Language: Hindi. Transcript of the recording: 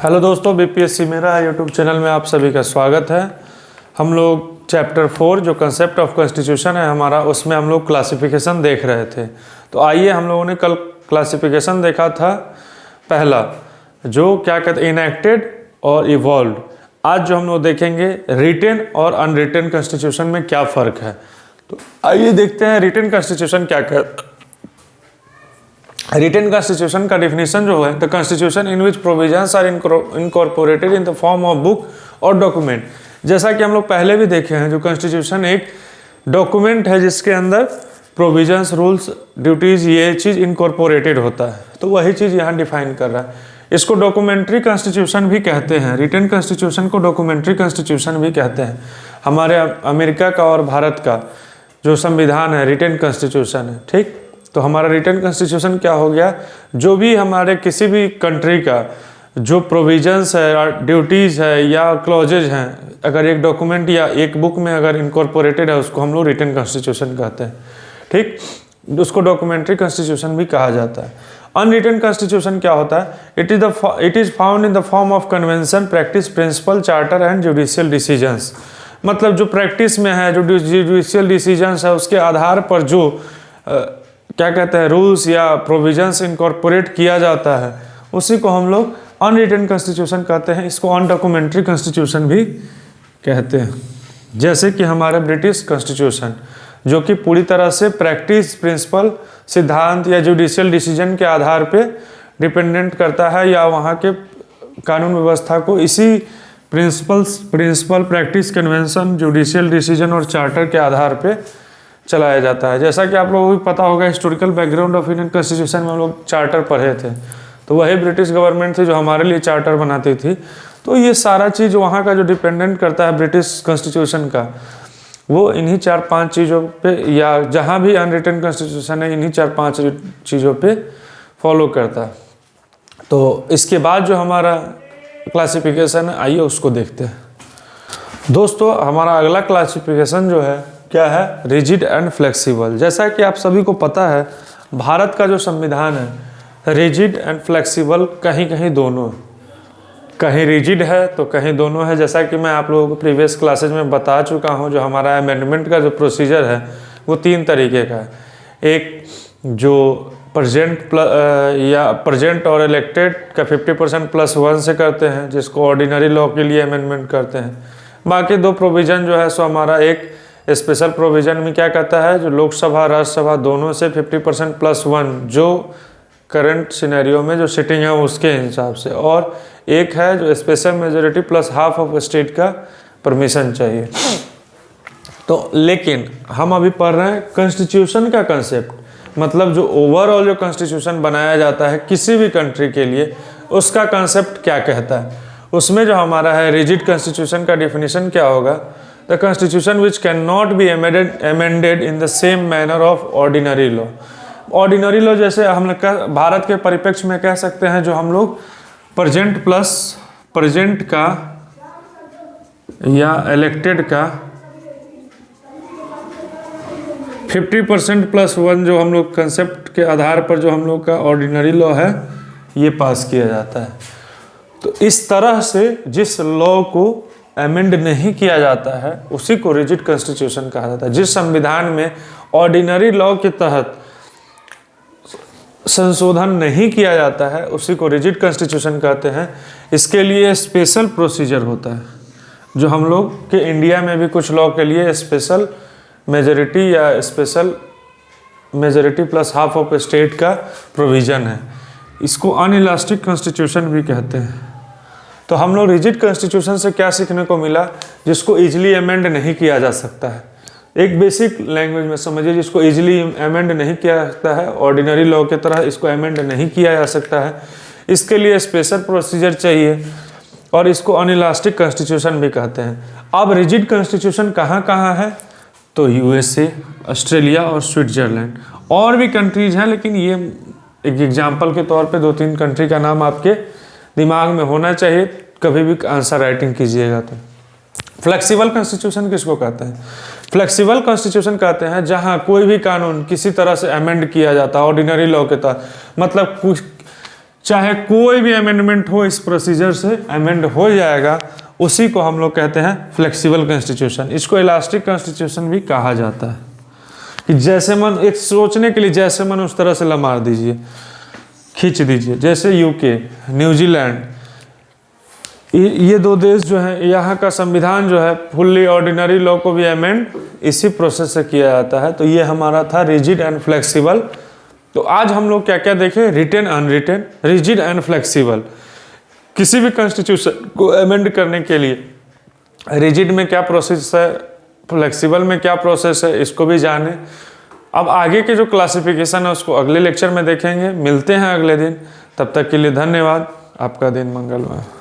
हेलो दोस्तों, बीपीएससी मेरा यूट्यूब चैनल में आप सभी का स्वागत है। हम लोग चैप्टर 4 जो कंसेप्ट ऑफ कॉन्स्टिट्यूशन है हमारा, उसमें हम लोग क्लासिफिकेशन देख रहे थे। तो आइए, हम लोगों ने कल क्लासिफिकेशन देखा था पहला, जो क्या कहते हैं इनएक्टेड और इवॉल्व। आज जो हम लोग देखेंगे रिटेन और अनरिटेन कॉन्स्टिट्यूशन में क्या फ़र्क है। तो आइए देखते हैं रिटेन कॉन्स्टिट्यूशन क्या कहता है। रिटेन कॉन्स्टिट्यूशन का डेफिनेशन जो है, the constitution in which provisions are incorporated in the form of book और डॉक्यूमेंट। जैसा कि हम लोग पहले भी देखे हैं, जो कॉन्स्टिट्यूशन एक डॉक्यूमेंट है जिसके अंदर प्रोविजंस, रूल्स, ड्यूटीज, ये चीज़ इनकॉर्पोरेटेड होता है। तो वही चीज़ यहाँ डिफाइन कर रहा है। इसको डॉक्यूमेंट्री कॉन्स्टिट्यूशन भी कहते हैं। रिटेन कॉन्स्टिट्यूशन को डॉक्यूमेंट्री कॉन्स्टिट्यूशन भी कहते हैं। हमारे अमेरिका का और भारत का जो संविधान है रिटेन कॉन्स्टिट्यूशन है, ठीक। तो हमारा रिटन कॉन्स्टिट्यूशन क्या हो गया, जो भी हमारे किसी भी कंट्री का जो प्रोविजंस है, ड्यूटीज़ है या क्लॉजेज हैं, अगर एक डॉक्यूमेंट या एक बुक में अगर इनकॉर्पोरेटेड है, उसको हम लोग रिटन कॉन्स्टिट्यूशन कहते हैं, ठीक। उसको डॉक्यूमेंट्री कॉन्स्टिट्यूशन भी कहा जाता है। अनरिटन कॉन्स्टिट्यूशन क्या होता है, it is found in the form of convention, practice, principle, charter and judicial decisions. मतलब जो प्रैक्टिस में है, जो जुडिशियल डिसीजंस है, उसके आधार पर जो क्या कहते हैं रूल्स या प्रोविजंस इनकॉर्पोरेट किया जाता है, उसी को हम लोग अनरिटन कॉन्स्टिट्यूशन कहते हैं। इसको अनडॉक्यूमेंट्री कॉन्स्टिट्यूशन भी कहते हैं। जैसे कि हमारा ब्रिटिश कॉन्स्टिट्यूशन, जो कि पूरी तरह से प्रैक्टिस, प्रिंसिपल, सिद्धांत या जुडिशियल डिसीजन के आधार पे डिपेंडेंट करता है, या वहाँ के कानून व्यवस्था को इसी principle, practice, convention, judicial decision और चार्टर के आधार पे चलाया जाता है। जैसा कि आप लोगों को भी पता होगा, historical background of Indian constitution में हम लोग चार्टर पढ़े थे। तो वही ब्रिटिश गवर्नमेंट थी जो हमारे लिए चार्टर बनाती थी। तो ये सारा चीज़ वहाँ का जो डिपेंडेंट करता है ब्रिटिश कॉन्स्टिट्यूशन का, वो इन्हीं 4-5 चीज़ों पे, या जहाँ भी अनरिटन कॉन्स्टिट्यूशन है, इन्हीं 4-5 चीज़ों पे फॉलो करता है। तो इसके बाद जो हमारा क्लासिफिकेशन है, आइए उसको देखते हैं। दोस्तों, हमारा अगला क्लासिफिकेशन जो है क्या है, रिजिड एंड फ्लेक्सिबल। जैसा कि आप सभी को पता है, भारत का जो संविधान है रिजिड एंड फ्लेक्सिबल, कहीं कहीं दोनों है। कहीं रिजिड है तो कहीं दोनों है। जैसा कि मैं आप लोगों को प्रीवियस क्लासेज में बता चुका हूं, जो हमारा अमेंडमेंट का जो प्रोसीजर है वो 3 तरीके का है। एक जो प्रेजेंट और इलेक्टेड का 50% +1 से करते हैं, जिसको ऑर्डिनरी लॉ के लिए अमेंडमेंट करते हैं। बाकी 2 प्रोविज़न जो है सो हमारा एक स्पेशल प्रोविज़न में क्या कहता है, जो लोकसभा राज्यसभा दोनों से 50% +1, जो करंट सिनेरियो में जो सिटिंग है उसके हिसाब से, और एक है जो स्पेशल मेजोरिटी +½ ऑफ स्टेट का परमिशन चाहिए। तो लेकिन हम अभी पढ़ रहे हैं कॉन्स्टिट्यूशन का कंसेप्ट, मतलब जो ओवरऑल जो कॉन्स्टिट्यूशन बनाया जाता है किसी भी कंट्री के लिए, उसका कंसेप्ट क्या कहता है। उसमें जो हमारा है रिजिड कॉन्स्टिट्यूशन का डेफिनेशन क्या होगा, the constitution which can not be amended in the same manner of ordinary law. Ordinary law जैसे हम लोग भारत के परिप्रेक्ष्य में कह सकते हैं, जो हम लोग प्रेजेंट का या इलेक्टेड का 50% +1 जो हम लोग कंसेप्ट के आधार पर जो हम लोग का ऑर्डिनरी लॉ है ये पास किया जाता है। तो इस तरह से जिस लॉ को अमेंड नहीं किया जाता है उसी को रिजिड कॉन्स्टिट्यूशन कहा जाता है। जिस संविधान में ऑर्डिनरी लॉ के तहत संशोधन नहीं किया जाता है उसी को रिजिड कॉन्स्टिट्यूशन कहते हैं। इसके लिए स्पेशल प्रोसीजर होता है, जो हम लोग के इंडिया में भी कुछ लॉ के लिए स्पेशल मेजॉरिटी या स्पेशल मेजॉरिटी +½ ऑफ स्टेट का प्रोविज़न है। इसको अनइलास्टिक कॉन्स्टिट्यूशन भी कहते हैं। तो हम लोग रिजिड कॉन्स्टिट्यूशन से क्या सीखने को मिला, जिसको इजीली अमेंड नहीं किया जा सकता है। एक बेसिक लैंग्वेज में समझिए, जिसको इजीली अमेंड नहीं किया जा सकता है, ऑर्डिनरी लॉ की तरह इसको अमेंड नहीं किया जा सकता है, इसके लिए स्पेशल प्रोसीजर चाहिए, और इसको अनइलास्टिक कॉन्स्टिट्यूशन भी कहते हैं। अब रिजिड कॉन्स्टिट्यूशन कहाँ कहाँ है, तो USA, ऑस्ट्रेलिया और स्विट्जरलैंड, और भी कंट्रीज हैं, लेकिन ये एक एग्जाम्पल के तौर पे 2-3 कंट्री का नाम आपके दिमाग में होना चाहिए, कभी भी आंसर राइटिंग कीजिएगा तो। फ्लेक्सिबल कॉन्स्टिट्यूशन किसको कहते हैं, फ्लेक्सिबल कॉन्स्टिट्यूशन कहते हैं जहां कोई भी कानून किसी तरह से अमेंड किया जाता है ऑर्डिनरी लॉ के तहत। मतलब कुछ चाहे कोई भी अमेंडमेंट हो इस प्रोसीजर से अमेंड हो जाएगा, उसी को हम लोग कहते हैं फ्लेक्सिबल कॉन्स्टिट्यूशन। इसको इलास्टिक कॉन्स्टिट्यूशन भी कहा जाता है कि जैसे मन, एक सोचने के लिए जैसे मन उस तरह से लमार दीजिए, खींच दीजिए। जैसे यूके, न्यूजीलैंड, ये दो देश जो है, यहाँ का संविधान जो है फुल्ली ऑर्डिनरी लॉ को भी अमेंड इसी प्रोसेस से किया जाता है। तो ये हमारा था रिजिड एंड फ्लेक्सिबल। तो आज हम लोग क्या क्या देखें, written unwritten, rigid and flexible. किसी भी कॉन्स्टिट्यूशन को अमेंड करने के लिए रिजिड में क्या प्रोसेस है, फ्लेक्सिबल में क्या प्रोसेस है, इसको भी जाने। अब आगे के जो क्लासिफिकेशन है उसको अगले लेक्चर में देखेंगे। मिलते हैं अगले दिन, तब तक के लिए धन्यवाद। आपका दिन मंगलमय।